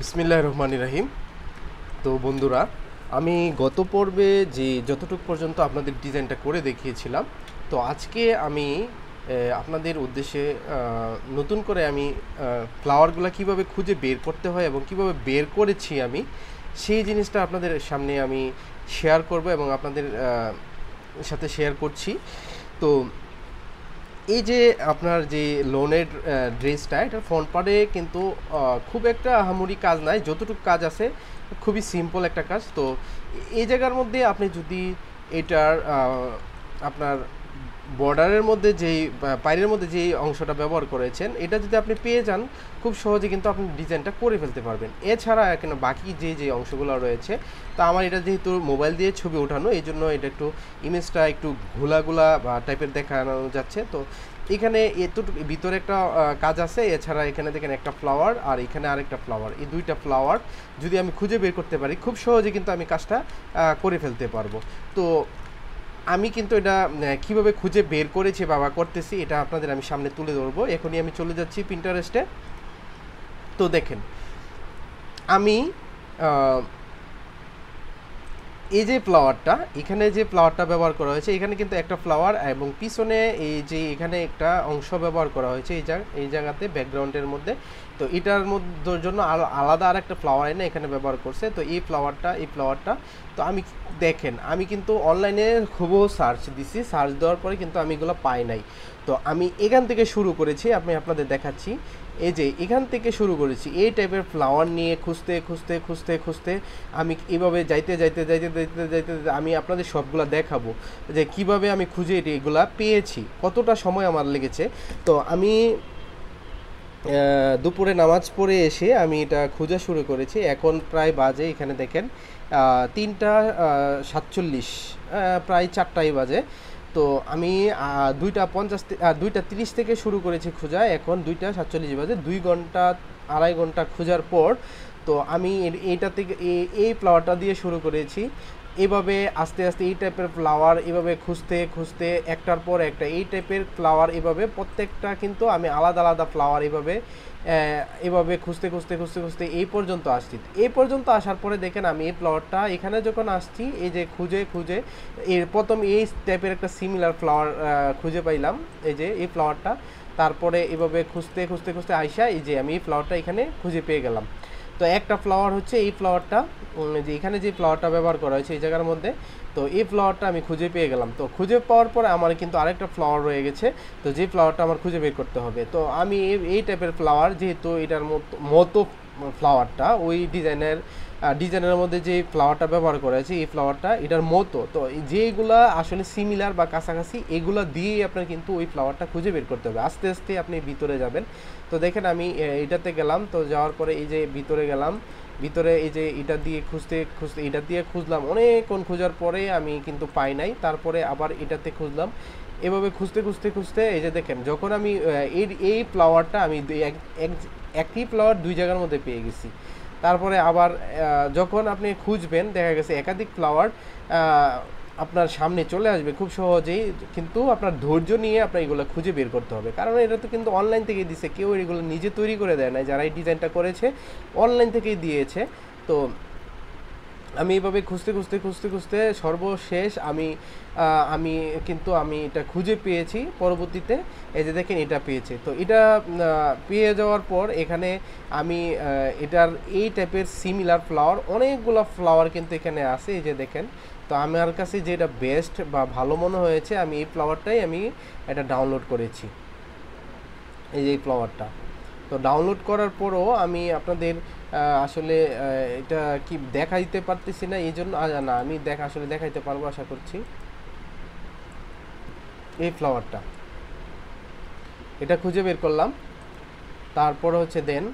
বিসমিল্লাহির রহমানির রহিম। তো বন্ধুরা, আমি গত পর্বে যে যতটুকু পর্যন্ত আপনাদের ডিজাইনটা করে দেখিয়েছিলাম, তো আজকে আমি আপনাদের উদ্দেশ্যে নতুন করে আমি ফ্লাওয়ারগুলো কিভাবে খুঁজে বের করতে হয় এবং কিভাবে বের করেছি আমি সেই জিনিসটা আপনাদের সামনে আমি শেয়ার করব এবং আপনাদের সাথে শেয়ার করছি। তো এই যে আপনার যে লোনের ড্রেসটা, এটা ফ্রন্ট পার্টে কিন্তু খুব একটা আহামরি কাজ নাই, যতটুকু কাজ আছে খুবই সিম্পল একটা কাজ। তো এই জায়গার মধ্যে আপনি যদি এটার আপনার বর্ডারের মধ্যে যেই পায়ের মধ্যে যেই অংশটা ব্যবহার করেছেন, এটা যদি আপনি পেয়ে যান খুব সহজে কিন্তু আপনি ডিজাইনটা করে ফেলতে পারবেন। এছাড়া কেন বাকি যে অংশগুলো রয়েছে, তো আমার এটা যেহেতু মোবাইল দিয়ে ছবি ওঠানো, এই জন্য এটা একটু ইমেজটা একটু ঘোলা বা টাইপের দেখানো যাচ্ছে। তো এখানে এতটুকু ভিতরে একটা কাজ আছে, এছাড়া এখানে দেখেন একটা ফ্লাওয়ার আর এখানে আরেকটা ফ্লাওয়ার, এই দুইটা ফ্লাওয়ার যদি আমি খুঁজে বের করতে পারি খুব সহজে কিন্তু আমি কাজটা করে ফেলতে পারবো। তো আমি কিন্তু এটা কিভাবে খুঁজে বের করেছি বা করতেছি এটা আপনাদের আমি সামনে তুলে ধরবো। এখনই আমি চলে যাচ্ছি পিন্টারেস্টে। তো দেখেন, আমি এই যে ফ্লাওয়ারটা, এখানে যে ফ্লাওয়ারটা ব্যবহার করা হয়েছে, এখানে কিন্তু একটা ফ্লাওয়ার এবং পিছনে এই যে এখানে একটা অংশ ব্যবহার করা হয়েছে এই জায়গাতে ব্যাকগ্রাউন্ডের মধ্যে। তো এটার মধ্যে জন্য আলাদা আর একটা ফ্লাওয়ার এনে এখানে ব্যবহার করছে। তো এই ফ্লাওয়ারটা তো আমি দেখেন, আমি কিন্তু অনলাইনে খুব সার্চ দিছি, সার্চ দেওয়ার পরে কিন্তু আমি এগুলো পাই নাই। তো আমি এখান থেকে শুরু করেছি, আমি আপনাদের দেখাচ্ছি। এই যে এখান থেকে শুরু করেছি এই টাইপের ফ্লাওয়ার নিয়ে খুঁজতে আমি এভাবে যাইতে আমি আপনাদের সবগুলা দেখাবো যে কিভাবে আমি খুঁজে এগুলা পেয়েছি, কতটা সময় আমার লেগেছে। তো আমি দুপুরে নামাজ পড়ে এসে আমি এটা খোঁজা শুরু করেছি। এখন প্রায় বাজে, এখানে দেখেন 3টা 47, প্রায় 4টাই বাজে। তো আমি 2টা 30 থেকে শুরু করেছি খোঁজা, এখন 2টা 47 বাজে। 2 ঘন্টা 2.5 ঘন্টা খোঁজার পর তো আমি এইটা থেকে এই ফ্লাওয়ারটা দিয়ে শুরু করেছি। এভাবে আস্তে আস্তে এই টাইপের ফ্লাওয়ার এভাবে খুঁজতে একটার পর একটা এই টাইপের ফ্লাওয়ার, এভাবে প্রত্যেকটা কিন্তু আমি আলাদা আলাদা ফ্লাওয়ার এভাবে খুঁজতে এই পর্যন্ত আসছি। এই পর্যন্ত আসার পরে দেখেন, আমি এই ফ্লাওয়ারটা এখানে যখন আসছি, এই যে খুঁজে এর প্রথম এই টাইপের একটা সিমিলার ফ্লাওয়ার খুঁজে পাইলাম, এই যে এই ফ্লাওয়ারটা। তারপরে এভাবে খুঁজতে আইসা এই যে আমি এই ফ্লাওয়ারটা এখানে খুঁজে পেয়ে গেলাম। তো একটা ফ্লাওয়ার হচ্ছে এই ফ্লাওয়ারটা, যে এখানে যে ফ্লাওয়ারটা ব্যবহার করা হয়েছে এই জায়গার মধ্যে, তো এই ফ্লাওয়ারটা আমি খুঁজে পেয়ে গেলাম। তো খুঁজে পাওয়ার পরে আমার কিন্তু আরেকটা ফ্লাওয়ার রয়ে গেছে, তো যে ফ্লাওয়ারটা আমার খুঁজে বের করতে হবে। তো আমি এই টাইপের ফ্লাওয়ার, যেহেতু এটার মতো ফ্লাওয়ারটা ওই ডিজাইনের মধ্যে যে ফ্লাওয়ারটা ব্যবহার করা হয়েছে, এই ফ্লাওয়ারটা এটার মতো, তো যেগুলা আসলে সিমিলার বা কাছাকাছি এগুলো দিয়েই আপনার কিন্তু ওই ফ্লাওয়ারটা খুঁজে বের করতে হবে। আস্তে আস্তে আপনি ভিতরে যাবেন। তো দেখেন, আমি এটাতে গেলাম, তো যাওয়ার পরে এই যে ভিতরে গেলাম, ভিতরে এই যে এটা দিয়ে খুঁজতে এটা দিয়ে খুঁজলাম, অনেকক্ষণ খোঁজার পরে আমি কিন্তু পাই নাই। তারপরে আবার এটাতে খুঁজলাম, এভাবে খুঁজতে এই যে দেখেন, যখন আমি এই ফ্লাওয়ারটা আমি একই ফ্লাওয়ার 2 জায়গার মধ্যে পেয়ে গেছি। তারপরে আবার যখন আপনি খুঁজবেন, দেখা গেছে একাধিক ফ্লাওয়ার আপনার সামনে চলে আসবে খুব সহজেই, কিন্তু আপনার ধৈর্য নিয়ে আপনার এগুলো খুঁজে বের করতে হবে। কারণ এটা তো কিন্তু অনলাইন থেকে দিছে, কেউ এগুলো নিজে তৈরি করে দেয় না, যারা এই ডিজাইনটা করেছে অনলাইন থেকেই দিয়েছে। তো আমি এইভাবে খুঁজতে সর্বশেষ আমি কিন্তু আমি এটা খুঁজে পেয়েছি পরবর্তীতে। এই যে দেখেন, এটা পেয়েছে। তো এটা পেয়ে যাওয়ার পর এখানে আমি এটার এই টাইপের সিমিলার ফ্লাওয়ার, অনেকগুলো ফ্লাওয়ার কিন্তু এখানে আছে, এই যে দেখেন। তো আমার কাছে যেটা বেস্ট বা ভালো মনে হয়েছে, আমি এই ফ্লাওয়ারটাই এটা ডাউনলোড করেছি, এই যে এই ফ্লাওয়ারটা। তো ডাউনলোড করার পরও আমি আপনাদের আসলে এটা কি দেখাইতে পারতেছি না, এই জন্য না, আমি আসলে দেখাইতে পারবো আশা করছি। এই ফ্লাওয়ারটা এটা খুঁজে বের করলাম। তারপর হচ্ছে দেন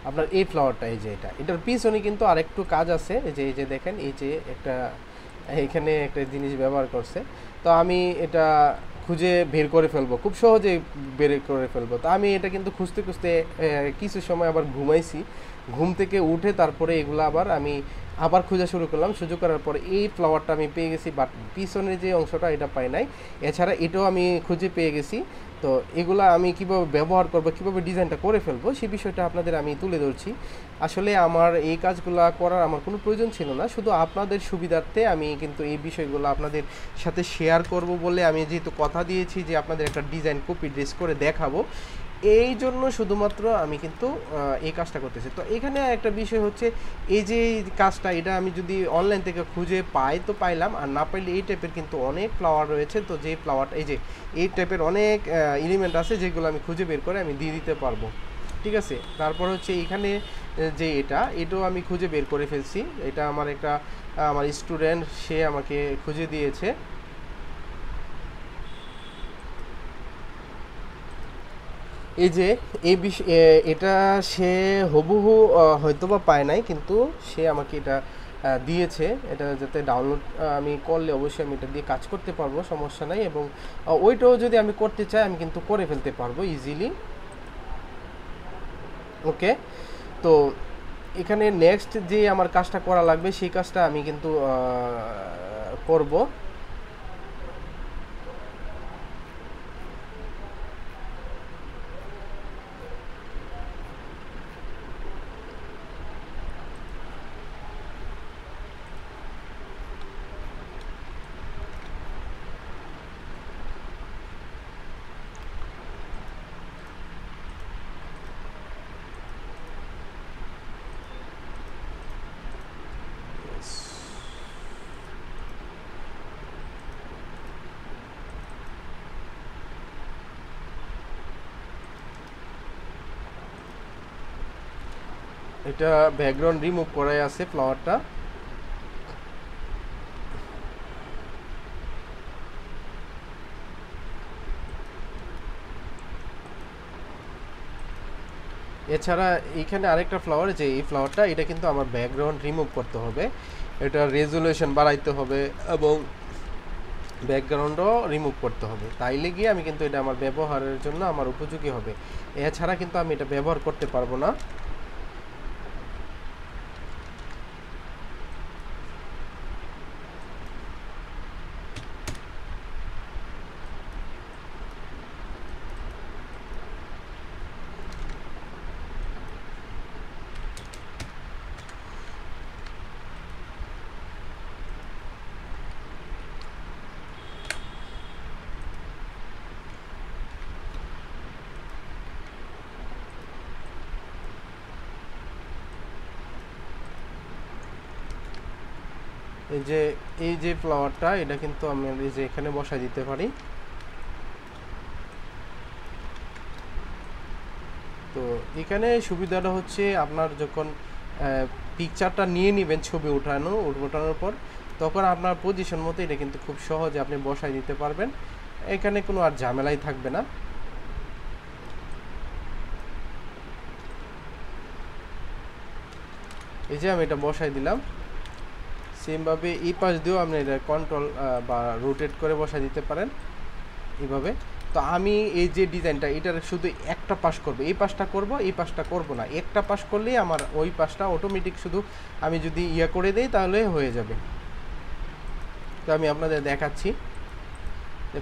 আপনার এই ফ্লাওয়ারটা, এই যে এটার পিছনে কিন্তু আরেকটু কাজ আছে, এই যে দেখেন, এই যে এখানে একটা জিনিস ব্যবহার করছে। তো আমি এটা খুঁজে বের করে ফেলবো, খুব সহজেই বের করে ফেলবো। তো আমি এটা কিন্তু খুঁজতে খুঁজতে কিছু সময় আবার ঘুমাইছি, ঘুম থেকে উঠে তারপরে এগুলো আবার খোঁজা শুরু করলাম। সুযোগ করার পরে এই ফ্লাওয়ারটা আমি পেয়ে গেছি, বাট পিছনের যে অংশটা এটা পাই নাই। এছাড়া এটাও আমি খুঁজে পেয়ে গেছি। তো এগুলা আমি কীভাবে ব্যবহার করবো, কীভাবে ডিজাইনটা করে ফেলবো, সেই বিষয়টা আপনাদের আমি তুলে ধরছি। আসলে আমার এই কাজগুলো করার আমার কোনো প্রয়োজন ছিল না, শুধু আপনাদের সুবিধার্থে আমি কিন্তু এই বিষয়গুলো আপনাদের সাথে শেয়ার করব বলে আমি যেহেতু কথা দিয়েছি যে আপনাদের একটা ডিজাইন কপি ড্রেস করে দেখাবো, এই জন্য শুধুমাত্র আমি কিন্তু এই কাজটা করতেছি। তো এখানে একটা বিষয় হচ্ছে, এই যে কাজটা এটা আমি যদি অনলাইন থেকে খুঁজে পাই তো পাইলাম, আর না পাইলে এই টাইপের কিন্তু অনেক ফ্লাওয়ার রয়েছে। তো যে ফ্লাওয়ারটা এই টাইপের অনেক এলিমেন্ট আছে যেগুলো আমি খুঁজে বের করে আমি দিয়ে দিতে পারবো, ঠিক আছে। তারপর হচ্ছে এখানে যে এটাও আমি খুঁজে বের করে ফেলছি। এটা আমার স্টুডেন্ট, সে আমাকে খুঁজে দিয়েছে। এই যে এটা সে হুবহু হয়তোবা পায় নাই, কিন্তু সে আমাকে এটা দিয়েছে। এটা যাতে ডাউনলোড আমি করলে অবশ্যই আমি এটা দিয়ে কাজ করতে পারবো, সমস্যা নাই। এবং ওইটাও যদি আমি করতে চাই আমি কিন্তু করে ফেলতে পারবো ইজিলি। ওকে, তো এখানে নেক্সট যে আমার কাজটা করা লাগবে সেই কাজটা আমি কিন্তু করব। এটা ব্যাকগ্রাউন্ড রিমুভ করাই আছে ফ্লাওয়ারটা। এছাড়া এইখানে আরেকটা ফ্লাওয়ার, যে এই ফ্লাওয়ারটা এটা কিন্তু আমার ব্যাকগ্রাউন্ড রিমুভ করতে হবে, এটা রেজুলেশন বাড়াইতে হবে এবং ব্যাকগ্রাউন্ডও রিমুভ করতে হবে, তাইলে গিয়ে আমি কিন্তু এটা আমার ব্যবহারের জন্য আমার উপযোগী হবে। এছাড়া কিন্তু আমি এটা ব্যবহার করতে পারবো না। এই যে ফ্লাওয়ারটা এটা কিন্তু আমি এই যে এখানে বসাই দিতে পারি। তো এখানে সুবিধাটা হচ্ছে, আপনার যখন পিকচারটা নিয়ে নেবেন ছবি ওঠানোর পর, তখন আপনার পজিশন মতো এটা কিন্তু খুব সহজে আপনি বসাই দিতে পারবেন, এখানে কোনো আর ঝামেলাই থাকবে না। এই যে আমি এটা বসাই দিলাম, সেমভাবে এই পাশ দিয়েও আপনি এটা কন্ট্রোল বা রোটেট করে বসাই দিতে পারেন এইভাবে। তো আমি এই যে ডিজাইনটা, এটার শুধু একটা পাশ করব, এই পাশটা করব, এই পাশটা করব না, একটা পাশ করলেই আমার ওই পাশটা অটোমেটিক শুধু আমি যদি করে দেই তাহলে হয়ে যাবে। তো আমি আপনাদের দেখাচ্ছি,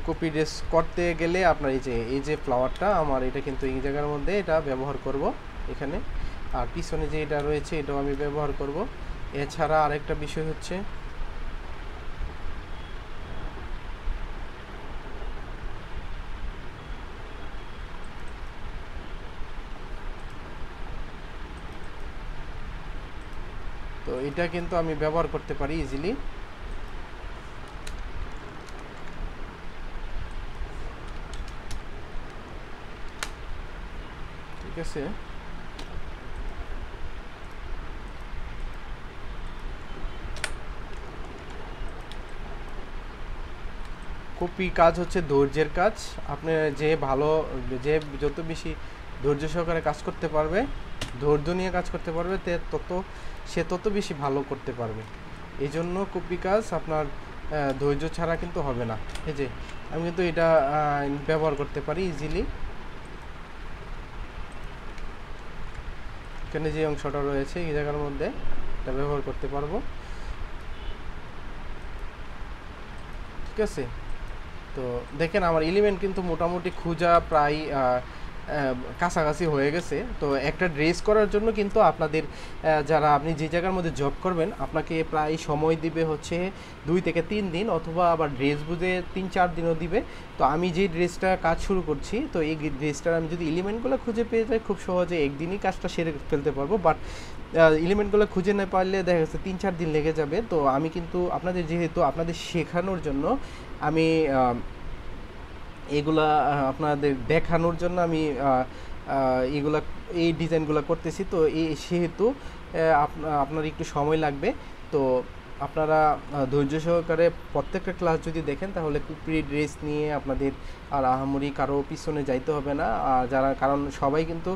কপি ড্রেস করতে গেলে আপনার এই যে ফ্লাওয়ারটা আমার এটা কিন্তু এই জায়গার মধ্যে এটা ব্যবহার করব এখানে, আর পিছনে যে এটা রয়েছে এটাও আমি ব্যবহার করব। এছাড়া আরেকটা বিষয় হচ্ছে, তো এটা কিন্তু আমি ব্যবহার করতে পারি ইজিলি। ঠিক আছে, কপি কাজ হচ্ছে ধৈর্যের কাজ। আপনি যে যত বেশি ধৈর্য সহকারে কাজ করতে পারবে, ধৈর্য নিয়ে কাজ করতে পারবে, সে তত বেশি ভালো করতে পারবে। এই জন্য কপি কাজ আপনার ধৈর্য ছাড়া কিন্তু হবে না। এই যে আমি কিন্তু এটা ব্যবহার করতে পারি ইজিলি। এখানে যে অংশটা রয়েছে এই জায়গার মধ্যে এটা ব্যবহার করতে পারবো, ঠিক আছে। তো দেখেন আমার এলিমেন্ট কিন্তু মোটামুটি খোঁজা প্রায় কাছাকাছি হয়ে গেছে। তো একটা ড্রেস করার জন্য কিন্তু আপনাদের যারা আপনি যে জায়গার মধ্যে জব করবেন আপনাকে প্রায় সময় দিবে হচ্ছে 2 থেকে 3 দিন, অথবা আবার ড্রেস বুঝে 3-4 দিনও দিবে। তো আমি যে ড্রেসটা কাজ শুরু করছি, তো এই ড্রেসটার আমি যদি এলিমেন্টগুলো খুঁজে পেয়ে যাই খুব সহজে একদিনই কাজটা সেরে ফেলতে পারবো। বাট এলিমেন্টগুলো খুঁজে না পারলে দেখা যাচ্ছে 3-4 দিন লেগে যাবে। তো আমি কিন্তু আপনাদের যেহেতু আপনাদের শেখানোর জন্য আমি এগুলা আপনাদের দেখানোর জন্য আমি এগুলা এই ডিজাইনগুলো করতেছি। তো এই সেহেতু আপনার একটু সময় লাগবে। তো আপনারা ধৈর্য সহকারে প্রত্যেকটা ক্লাস যদি দেখেন তাহলে প্রি ড্রেস নিয়ে আপনাদের আর আহামরি কারো পিছনে যাইতে হবে না। যারা কারণ সবাই কিন্তু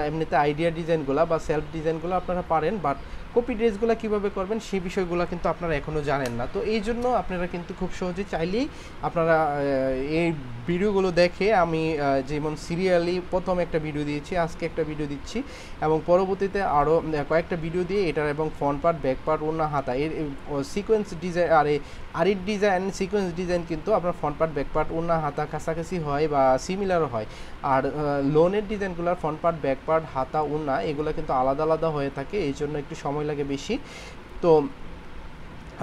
এমনিতে আইডিয়া ডিজাইনগুলো বা সেলফ ডিজাইনগুলো আপনারা পারেন, বাট কপি ড্রেসগুলো কীভাবে করবেন সেই বিষয়গুলো কিন্তু আপনারা এখনও জানেন না। তো এই জন্য আপনারা কিন্তু খুব সহজে চাইলেই আপনারা এই ভিডিওগুলো দেখে আমি যেমন সিরিয়ালি প্রথম একটা ভিডিও দিয়েছি, আজকে একটা ভিডিও দিচ্ছি, এবং পরবর্তীতে আরও কয়েকটা ভিডিও দিয়ে এটার এবং ফ্রন্ট পার্ট, ব্যাক পার্ট, ওড়না, হাতা এর সিকোয়েন্স ডিজাইন আর এই ডিজাইন সিকোয়েন্স ডিজাইন কিন্তু আপনার ফ্রন্ট পার্ট, ব্যাক পার্ট, ওড়না, হাতা কাছাকাছি হয় বা সিমিলারও হয়। আর লোনের ডিজাইনগুলোর ফ্রন্ট পার্ট, ব্যাক পার্ট, হাতা, ওড়না এগুলো কিন্তু আলাদা আলাদা হয়ে থাকে, এই জন্য একটু সময় লাগে বেশি। তো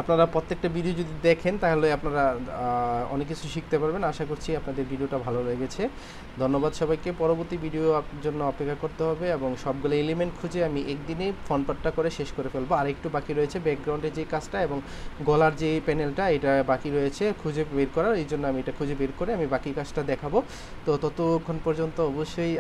আপনারা প্রত্যেকটা ভিডিও যদি দেখেন তাহলে আপনারা অনেক কিছু শিখতে পারবেন। আশা করছি আপনাদের ভিডিওটা ভালো লেগেছে। ধন্যবাদ সবাইকে। পরবর্তী ভিডিও জন্য অপেক্ষা করতে হবে, এবং সবগুলো এলিমেন্ট খুঁজে আমি একদিনেই ফ্রন্ট পার্টটা করে শেষ করে ফেলবো। আর একটু বাকি রয়েছে ব্যাকগ্রাউন্ডের যে কাজটা এবং গলার যে প্যানেলটা, এটা বাকি রয়েছে খুঁজে বের করার। এই জন্য আমি এটা খুঁজে বের করে আমি বাকি কাজটা দেখাবো। তো ততক্ষণ পর্যন্ত অবশ্যই